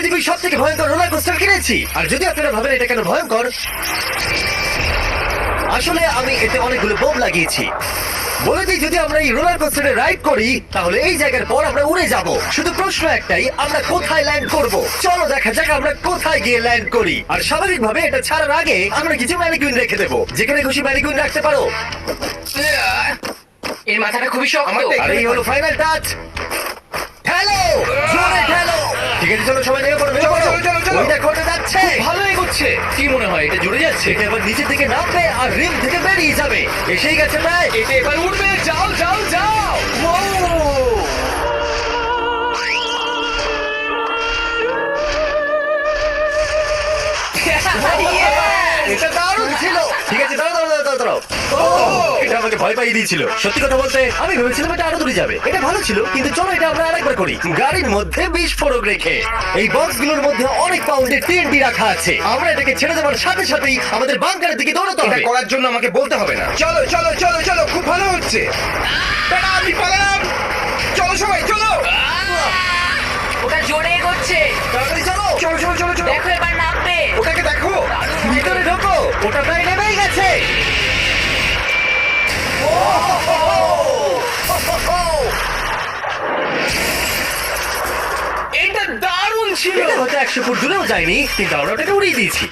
পৃথিবীর সব থেকে ভয়ঙ্কর রোলার কোস্টার কিনেছি। আর যদি আপনারা ভাবেন এটা কেন ভয়ঙ্কর, আসলে আমি এতে অনেকগুলো বোম লাগিয়েছি। বলে দিই, যদি আমরা এই রোলার কোস্টারে রাইড করি তাহলে এই জায়গার পর আমরা উড়ে যাব। শুধু প্রশ্ন একটাই, আমরা কোথায় ল্যান্ড করব? চলো দেখা যাক আমরা কোথায় গিয়ে ল্যান্ড করি। আর স্বাভাবিকভাবে এটা ছাড়ার আগে আমরা কিছু ম্যানিকুইন রেখে দেবো। যেখানে খুশি ম্যানিকুইন রাখতে পারো। এর মাথাটা খুবই শক্ত। আর এই হলো ফাইনাল টাচ। ঠেলো, জোরে ঠেলো। ঠিক আছে, চলো সবাই নেমে পড়ো, নেমে পড়ো। চলো, চলো, চলো। ওই দেখো, ওটা যাচ্ছে। ভালো এগোচ্ছে। কি মনে হয় এটা জুড়ে যাচ্ছে? এটা এবার নিচের দিকে নামবে আর রিম থেকে বেরিয়ে যাবে। এসেই গেছে প্রায়। এটা এবার উঠবে। যাও যাও যাও। এটা দারুণ ছিল। ঠিক আছে, দাঁড়াও দাঁড়াও দাঁড়াও দাঁড়াও। এটা আমাকে ভয় পাইয়ে দিয়েছিল। সত্যি কথা বলতে আমি ভেবেছিলাম এটা আরো দূরে যাবে। এটা ভালো ছিল, কিন্তু চলো এটা আমরা আরেকবার করি। গাড়ির মধ্যে বিস্ফোরক রেখে এই বক্সগুলোর মধ্যে অনেক পাউন্ডের টিএনটি রাখা আছে। আমরা এটাকে ছেড়ে দেওয়ার সাথে সাথেই আমাদের বাংকারের দিকে দৌড়াতে এটা হবে। করার জন্য আমাকে বলতে হবে না। চলো চলো চলো চলো, খুব ভালো হচ্ছে। টাটা, আমি পালালাম। চলো সবাই চলো। ওটা জোরে এগোচ্ছে। তাড়াতাড়ি চলো। চলো চলো চলো চলো। দেখো এবার নামবে। ওটাকে দেখো। ভিতরে ঢোকো। ওটা প্রায় নেমেই গেছে। এটা দারুণ ছিল। এটা হয়তো 100 ফুট দূরেও যায়নি, কিন্তু আমরা ওটাকে উড়িয়ে দিয়েছি।